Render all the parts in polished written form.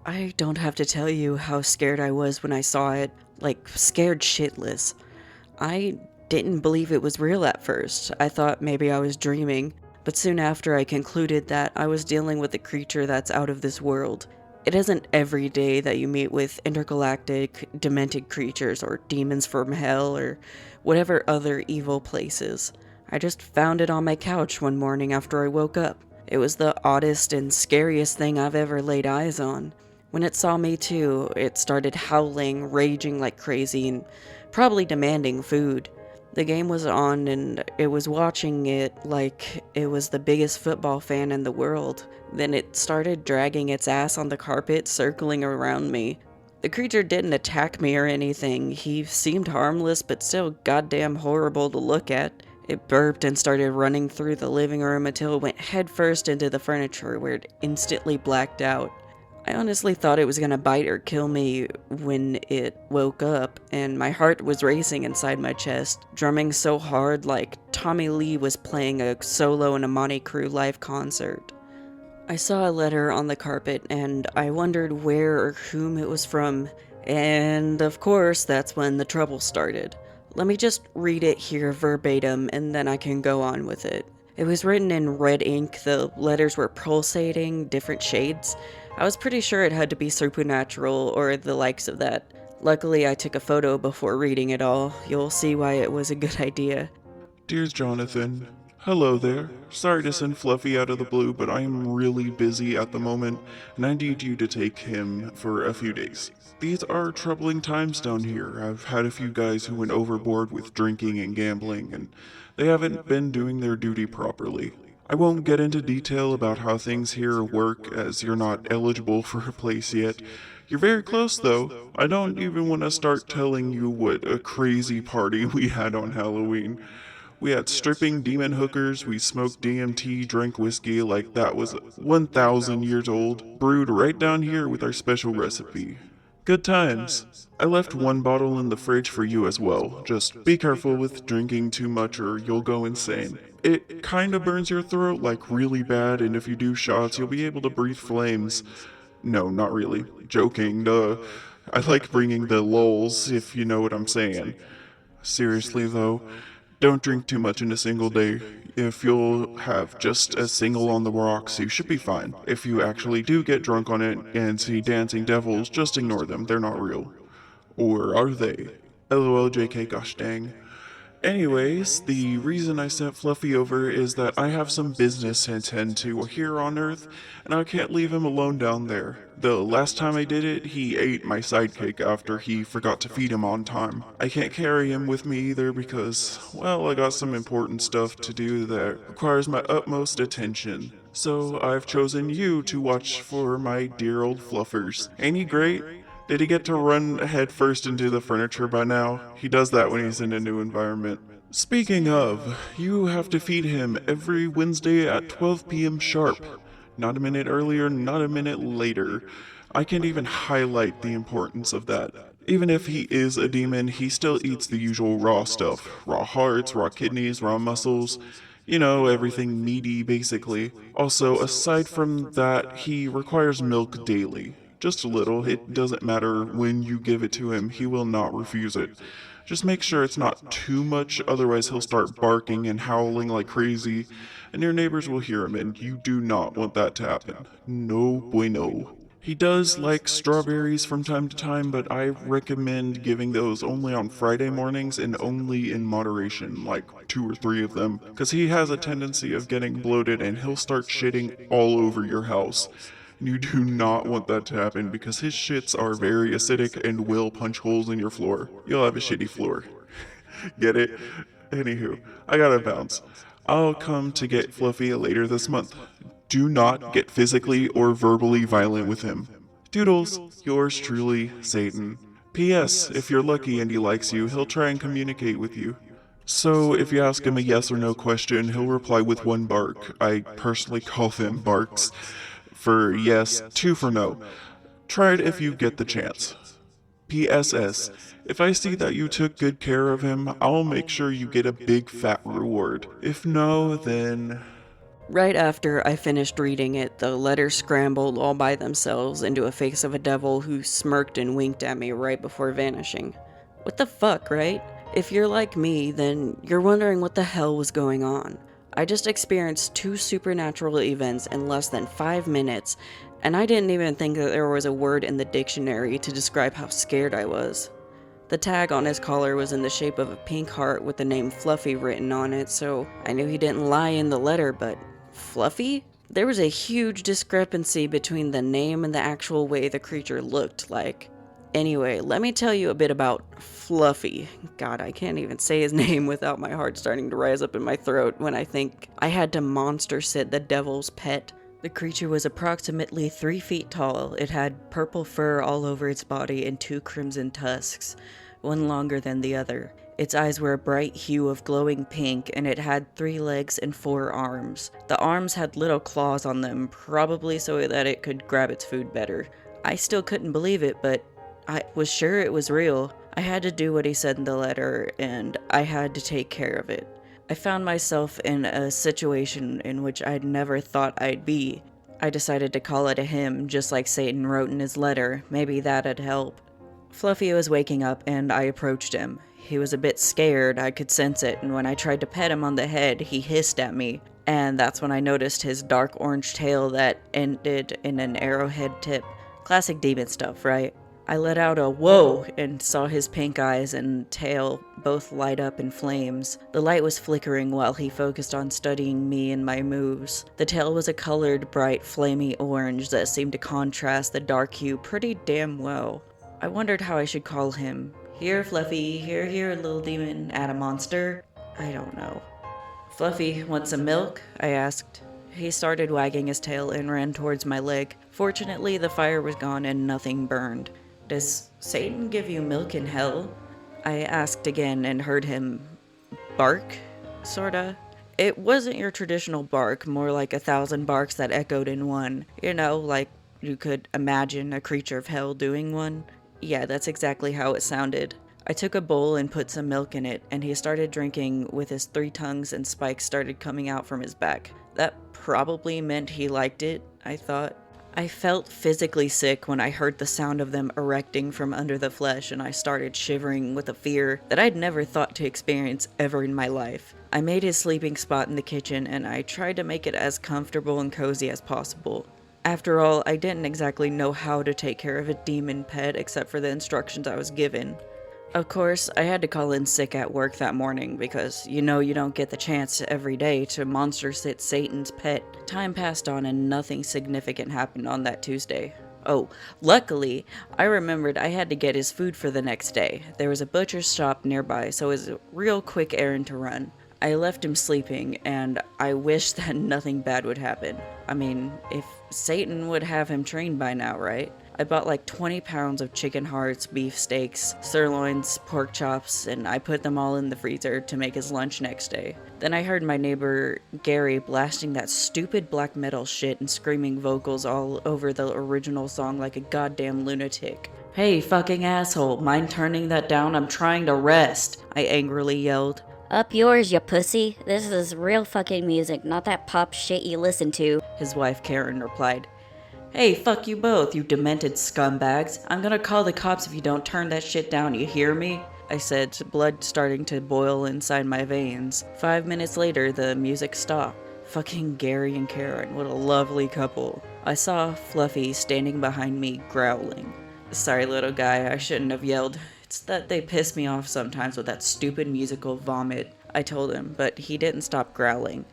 I don't have to tell you how scared I was when I saw it. Like, scared shitless. I didn't believe it was real at first. I thought maybe I was dreaming, but soon after I concluded that I was dealing with a creature that's out of this world. It isn't every day that you meet with intergalactic, demented creatures or demons from hell or whatever other evil places. I just found it on my couch one morning after I woke up. It was the oddest and scariest thing I've ever laid eyes on. When it saw me too, it started howling, raging like crazy, and probably demanding food. The game was on, and it was watching it like it was the biggest football fan in the world. Then it started dragging its ass on the carpet, circling around me. The creature didn't attack me or anything. He seemed harmless, but still goddamn horrible to look at. It burped and started running through the living room until it went headfirst into the furniture, where it instantly blacked out. I honestly thought it was gonna bite or kill me when it woke up, and my heart was racing inside my chest, drumming so hard like Tommy Lee was playing a solo in a Monte Crew live concert. I saw a letter on the carpet, and I wondered where or whom it was from, and of course, that's when the trouble started. Let me just read it here verbatim, and then I can go on with it. It was written in red ink, the letters were pulsating, different shades. I was pretty sure it had to be supernatural or the likes of that. Luckily, I took a photo before reading it all. You'll see why it was a good idea. Dear Jonathan, hello there. Sorry to send Fluffy out of the blue, but I am really busy at the moment, and I need you to take him for a few days. These are troubling times down here. I've had a few guys who went overboard with drinking and gambling, and they haven't been doing their duty properly. I won't get into detail about how things here work, as you're not eligible for a place yet. You're very close, though. I don't even want to start telling you what a crazy party we had on Halloween. We had stripping demon hookers, we smoked DMT, drank whiskey like that was 1,000 years old, brewed right down here with our special recipe. Good times. I left one bottle in the fridge for you as well. Just be careful with drinking too much or you'll go insane. It kinda burns your throat like really bad, and if you do shots, you'll be able to breathe flames. No, not really. Joking, duh. I like bringing the lulz, if you know what I'm saying. Seriously though, don't drink too much in a single day. If you'll have just a single on the rocks, you should be fine. If you actually do get drunk on it and see dancing devils, just ignore them. They're not real. Or are they? LOL JK gosh dang. Anyways, the reason I sent Fluffy over is that I have some business to attend to here on Earth, and I can't leave him alone down there. The last time I did it, he ate my sidekick after he forgot to feed him on time. I can't carry him with me either because, well, I got some important stuff to do that requires my utmost attention. So I've chosen you to watch for my dear old Fluffers. Ain't he great? Did he get to run headfirst into the furniture by now? He does that when he's in a new environment. Speaking of, you have to feed him every Wednesday at 12 p.m. sharp. Not a minute earlier, not a minute later. I can't even highlight the importance of that. Even if he is a demon, he still eats the usual raw stuff. Raw hearts, raw kidneys, raw muscles. You know, everything meaty, basically. Also, aside from that, he requires milk daily. Just a little. It doesn't matter when you give it to him, he will not refuse it. Just make sure it's not too much, otherwise he'll start barking and howling like crazy, and your neighbors will hear him, and you do not want that to happen. No bueno. He does like strawberries from time to time, but I recommend giving those only on Friday mornings and only in moderation, like 2 or 3 of them, because he has a tendency of getting bloated and he'll start shitting all over your house. You do not want that to happen because his shits are very acidic and will punch holes in your floor. You'll have a shitty floor. Get it? Anywho, I gotta bounce. I'll come to get Fluffy later this month. Do not get physically or verbally violent with him. Doodles, yours truly, Satan. P.S. If you're lucky and he likes you, he'll try and communicate with you. So, if you ask him a yes or no question, he'll reply with one bark. I personally call them barks. For yes, 2 for no. Try it if you get the chance. PSS. If I see that you took good care of him, I'll make sure you get a big fat reward. If no, then... Right after I finished reading it, the letters scrambled all by themselves into a face of a devil who smirked and winked at me right before vanishing. What the fuck, right? If you're like me, then you're wondering what the hell was going on. I just experienced two supernatural events in less than 5 minutes, and I didn't even think that there was a word in the dictionary to describe how scared I was. The tag on his collar was in the shape of a pink heart with the name Fluffy written on it, so I knew he didn't lie in the letter, but Fluffy? There was a huge discrepancy between the name and the actual way the creature looked like. Anyway, let me tell you a bit about Fluffy. God, I can't even say his name without my heart starting to rise up in my throat when I think I had to monster sit the devil's pet. The creature was approximately 3 feet tall. It had purple fur all over its body and 2 crimson tusks, one longer than the other. Its eyes were a bright hue of glowing pink, and it had 3 legs and 4 arms. The arms had little claws on them, probably so that it could grab its food better. I still couldn't believe it, but I was sure it was real. I had to do what he said in the letter, and I had to take care of it. I found myself in a situation in which I'd never thought I'd be. I decided to call it a him, just like Satan wrote in his letter. Maybe that'd help. Fluffy was waking up, and I approached him. He was a bit scared, I could sense it, and when I tried to pet him on the head, he hissed at me. And that's when I noticed his dark orange tail that ended in an arrowhead tip. Classic demon stuff, right? I let out a whoa and saw his pink eyes and tail both light up in flames. The light was flickering while he focused on studying me and my moves. The tail was a colored, bright, flamey orange that seemed to contrast the dark hue pretty damn well. I wondered how I should call him. Here, Fluffy. Here, little demon. Add a monster. I don't know. Fluffy, want some milk? I asked. He started wagging his tail and ran towards my leg. Fortunately, the fire was gone and nothing burned. Does Satan give you milk in hell? I asked again and heard him bark, sorta. It wasn't your traditional bark, more like 1,000 barks that echoed in one. You know, like you could imagine a creature of hell doing one. Yeah, that's exactly how it sounded. I took a bowl and put some milk in it, and he started drinking with his 3 tongues and spikes started coming out from his back. That probably meant he liked it, I thought. I felt physically sick when I heard the sound of them erecting from under the flesh, and I started shivering with a fear that I'd never thought to experience ever in my life. I made his sleeping spot in the kitchen, and I tried to make it as comfortable and cozy as possible. After all, I didn't exactly know how to take care of a demon pet except for the instructions I was given. Of course, I had to call in sick at work that morning because you don't get the chance every day to monster sit Satan's pet. Time passed on and nothing significant happened on that Tuesday. Oh, luckily, I remembered I had to get his food for the next day. There was a butcher's shop nearby, so it was a real quick errand to run. I left him sleeping, and I wish that nothing bad would happen. I mean, if Satan would have him trained by now, right? I bought like 20 pounds of chicken hearts, beef steaks, sirloins, pork chops, and I put them all in the freezer to make his lunch next day. Then I heard my neighbor Gary blasting that stupid black metal shit and screaming vocals all over the original song like a goddamn lunatic. Hey, fucking asshole, mind turning that down? I'm trying to rest, I angrily yelled. Up yours, you pussy. This is real fucking music, not that pop shit you listen to, his wife Karen replied. Hey, fuck you both, you demented scumbags. I'm gonna call the cops if you don't turn that shit down, you hear me? I said, blood starting to boil inside my veins. 5 minutes later, the music stopped. Fucking Gary and Karen, what a lovely couple. I saw Fluffy standing behind me, growling. Sorry, little guy, I shouldn't have yelled. It's that they piss me off sometimes with that stupid musical vomit, I told him, but he didn't stop growling.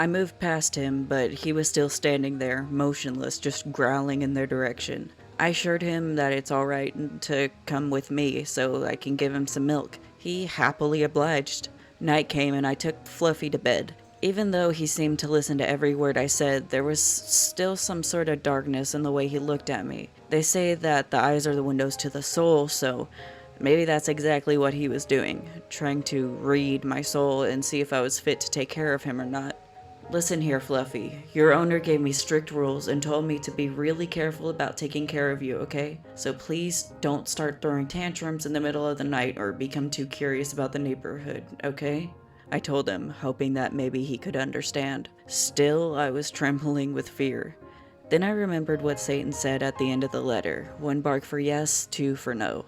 I moved past him, but he was still standing there, motionless, just growling in their direction. I assured him that it's alright to come with me so I can give him some milk. He happily obliged. Night came and I took Fluffy to bed. Even though he seemed to listen to every word I said, there was still some sort of darkness in the way he looked at me. They say that the eyes are the windows to the soul, so maybe that's exactly what he was doing, trying to read my soul and see if I was fit to take care of him or not. Listen here, Fluffy. Your owner gave me strict rules and told me to be really careful about taking care of you, okay? So please don't start throwing tantrums in the middle of the night or become too curious about the neighborhood, okay? I told him, hoping that maybe he could understand. Still, I was trembling with fear. Then I remembered what Satan said at the end of the letter, 1 bark for yes, 2 for no.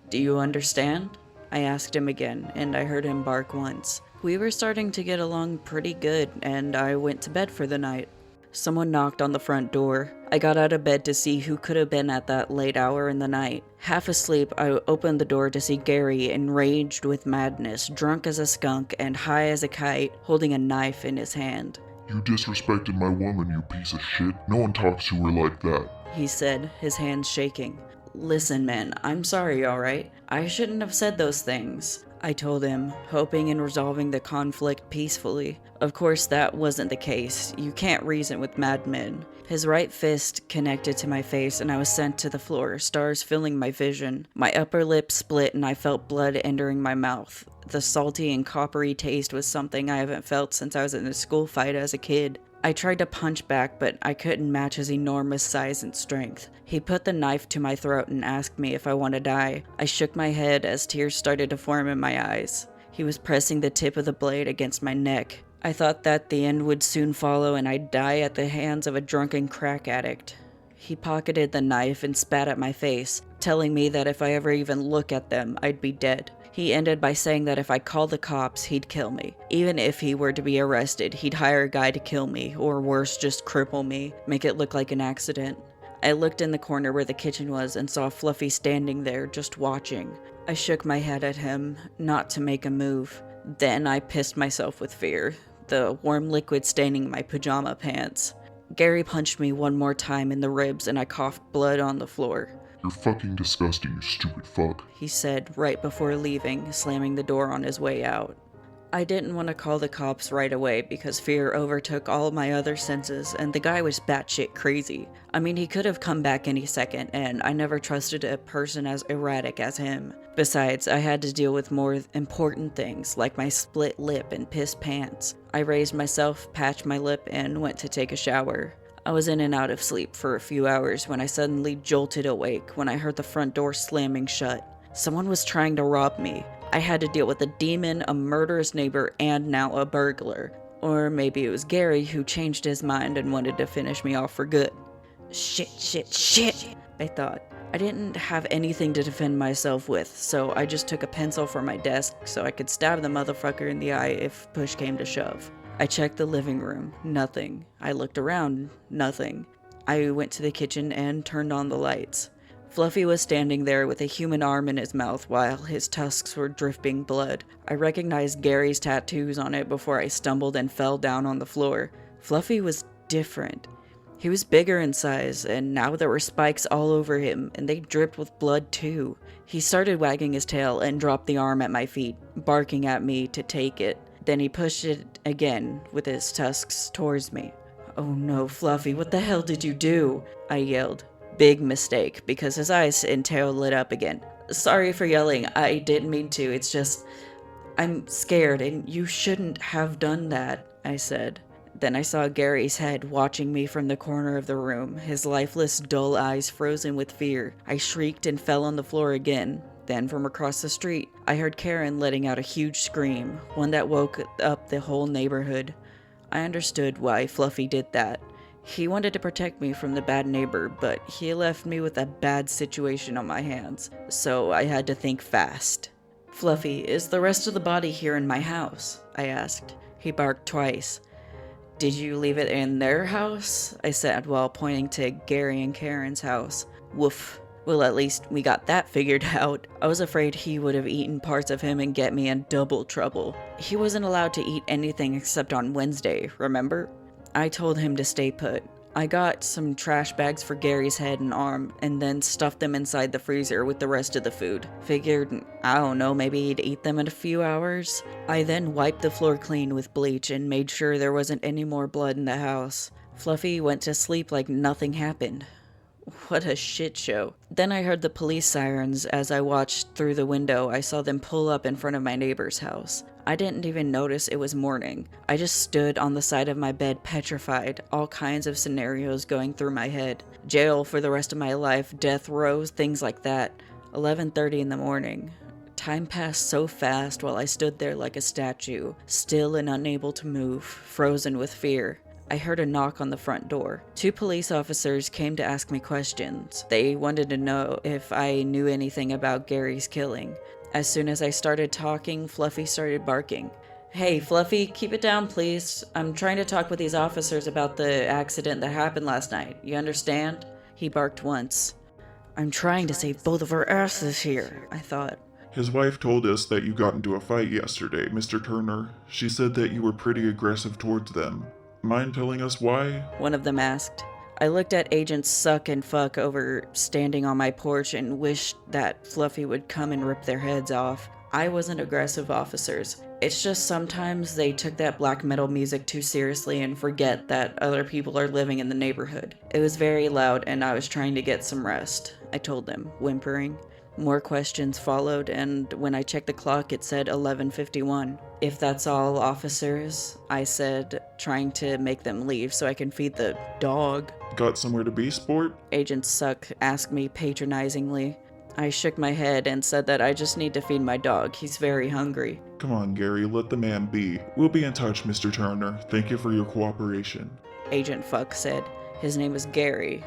Do you understand? I asked him again, and I heard him bark once. We were starting to get along pretty good, and I went to bed for the night. Someone knocked on the front door. I got out of bed to see who could have been at that late hour in the night. Half asleep, I opened the door to see Gary, enraged with madness, drunk as a skunk, and high as a kite, holding a knife in his hand. You disrespected my woman, you piece of shit. No one talks to her like that. He said, his hands shaking. Listen, man, I'm sorry, alright? I shouldn't have said those things. I told him, hoping in resolving the conflict peacefully. Of course, that wasn't the case. You can't reason with madmen. His right fist connected to my face and I was sent to the floor, stars filling my vision. My upper lip split and I felt blood entering my mouth. The salty and coppery taste was something I haven't felt since I was in a school fight as a kid. I tried to punch back, but I couldn't match his enormous size and strength. He put the knife to my throat and asked me if I want to die. I shook my head as tears started to form in my eyes. He was pressing the tip of the blade against my neck. I thought that the end would soon follow and I'd die at the hands of a drunken crack addict. He pocketed the knife and spat at my face, telling me that if I ever even look at them, I'd be dead. He ended by saying that if I called the cops, he'd kill me. Even if he were to be arrested, he'd hire a guy to kill me, or worse, just cripple me, make it look like an accident. I looked in the corner where the kitchen was and saw Fluffy standing there, just watching. I shook my head at him, not to make a move. Then I pissed myself with fear, the warm liquid staining my pajama pants. Gary punched me one more time in the ribs and I coughed blood on the floor. You're fucking disgusting, you stupid fuck. He said right before leaving, slamming the door on his way out. I didn't want to call the cops right away because fear overtook all my other senses and the guy was batshit crazy. I mean, he could have come back any second and I never trusted a person as erratic as him. Besides, I had to deal with more important things like my split lip and pissed pants. I raised myself, patched my lip, and went to take a shower. I was in and out of sleep for a few hours when I suddenly jolted awake when I heard the front door slamming shut. Someone was trying to rob me. I had to deal with a demon, a murderous neighbor, and now a burglar. Or maybe it was Gary who changed his mind and wanted to finish me off for good. Shit, I thought. I didn't have anything to defend myself with, so I just took a pencil from my desk so I could stab the motherfucker in the eye if push came to shove. I checked the living room, nothing. I looked around, nothing. I went to the kitchen and turned on the lights. Fluffy was standing there with a human arm in his mouth while his tusks were dripping blood. I recognized Gary's tattoos on it before I stumbled and fell down on the floor. Fluffy was different. He was bigger in size, and now there were spikes all over him, and they dripped with blood too. He started wagging his tail and dropped the arm at my feet, barking at me to take it. Then he pushed it again with his tusks towards me. Oh no, Fluffy, what the hell did you do? I yelled. Big mistake, because his eyes and tail lit up again. Sorry for yelling, I didn't mean to, it's just... I'm scared, and you shouldn't have done that, I said. Then I saw Gary's head watching me from the corner of the room, his lifeless, dull eyes frozen with fear. I shrieked and fell on the floor again. Then from across the street, I heard Karen letting out a huge scream, one that woke up the whole neighborhood. I understood why Fluffy did that. He wanted to protect me from the bad neighbor, but he left me with a bad situation on my hands, so I had to think fast. Fluffy, is the rest of the body here in my house? I asked. He barked twice. Did you leave it in their house? I said while pointing to Gary and Karen's house. Woof. Well, at least we got that figured out. I was afraid he would have eaten parts of him and get me in double trouble. He wasn't allowed to eat anything except on Wednesday, remember? I told him to stay put. I got some trash bags for Gary's head and arm, and then stuffed them inside the freezer with the rest of the food. Figured, I don't know, maybe he'd eat them in a few hours. I then wiped the floor clean with bleach and made sure there wasn't any more blood in the house. Fluffy went to sleep like nothing happened. What a shit show. Then I heard the police sirens. As I watched through the window, I saw them pull up in front of my neighbor's house. I didn't even notice it was morning. I just stood on the side of my bed petrified, all kinds of scenarios going through my head. Jail for the rest of my life, death row, things like that. 11:30 in the morning. Time passed so fast while I stood there like a statue, still and unable to move, frozen with fear. I heard a knock on the front door. 2 police officers came to ask me questions. They wanted to know if I knew anything about Gary's killing. As soon as I started talking, Fluffy started barking. "Hey, Fluffy, keep it down, please. I'm trying to talk with these officers about the accident that happened last night. You understand?" He barked once. "I'm trying to save both of our asses here," I thought. His wife told us that you got into a fight yesterday, Mr. Turner. She said that you were pretty aggressive towards them. Mind telling us why? One of them asked. I looked at Agent Suck and Fuck over standing on my porch and wished that Fluffy would come and rip their heads off. I wasn't aggressive, officers. It's just sometimes they took that black metal music too seriously and forget that other people are living in the neighborhood. It was very loud and I was trying to get some rest, I told them, whimpering. More questions followed, and when I checked the clock, it said 11:51. "If that's all, officers," I said, trying to make them leave so I can feed the dog. Got somewhere to be, sport? Agent Suck asked me patronizingly. I shook my head and said that I just need to feed my dog. He's very hungry. Come on, Gary, let the man be. We'll be in touch, Mr. Turner. Thank you for your cooperation. Agent Fuck said. His name was Gary.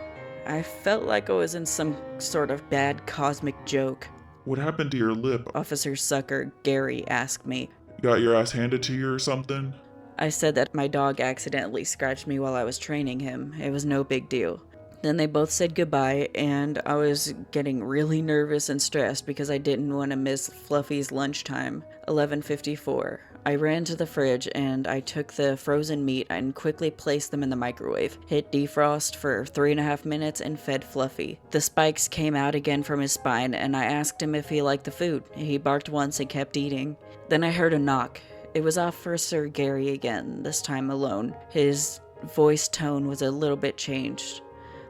I felt like I was in some sort of bad cosmic joke. What happened to your lip? Officer Sucker Gary asked me. Got your ass handed to you or something? I said that my dog accidentally scratched me while I was training him. It was no big deal. Then they both said goodbye, and I was getting really nervous and stressed because I didn't want to miss Fluffy's lunchtime. 11:54. I ran to the fridge and I took the frozen meat and quickly placed them in the microwave, hit defrost for 3.5 minutes, and fed Fluffy. The spikes came out again from his spine, and I asked him if he liked the food. He barked once and kept eating. Then I heard a knock. It was Officer Gary again, this time alone. His voice tone was a little bit changed.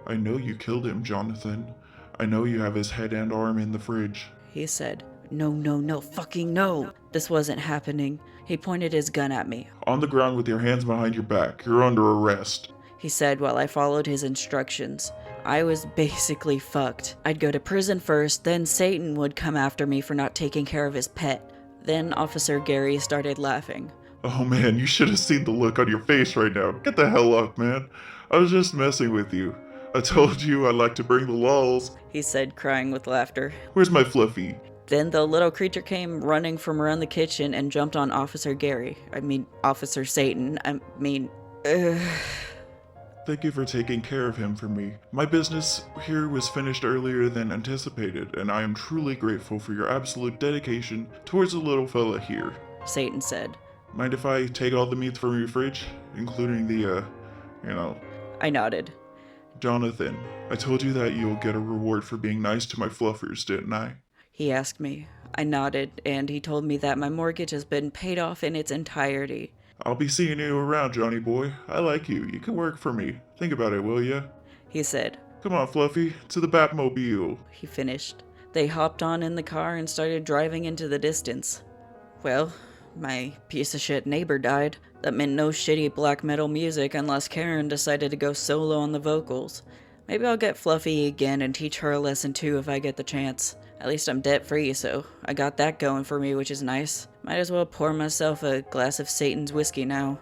I know you killed him, Jonathan. I know you have his head and arm in the fridge. He said. No, fucking no. This wasn't happening. He pointed his gun at me. On the ground with your hands behind your back. You're under arrest. He said while I followed his instructions. I was basically fucked. I'd go to prison first, then Satan would come after me for not taking care of his pet. Then Officer Gary started laughing. Oh man, you should have seen the look on your face right now. Get the hell up, man. I was just messing with you. I told you I like to bring the lulls. He said, crying with laughter. Where's my Fluffy? Then the little creature came running from around the kitchen and jumped on Officer Satan. Thank you for taking care of him for me. My business here was finished earlier than anticipated, and I am truly grateful for your absolute dedication towards the little fella here. Satan said. Mind if I take all the meat from your fridge? Including the, I nodded. Jonathan, I told you that you'll get a reward for being nice to my fluffers, didn't I? He asked me. I nodded, and he told me that my mortgage has been paid off in its entirety. I'll be seeing you around, Johnny boy. I like you. You can work for me. Think about it, will ya? He said. Come on, Fluffy. To the Batmobile. He finished. They hopped on in the car and started driving into the distance. Well, my piece of shit neighbor died. That meant no shitty black metal music unless Karen decided to go solo on the vocals. Maybe I'll get Fluffy again and teach her a lesson too if I get the chance. At least I'm debt-free, so I got that going for me, which is nice. Might as well pour myself a glass of Satan's whiskey now.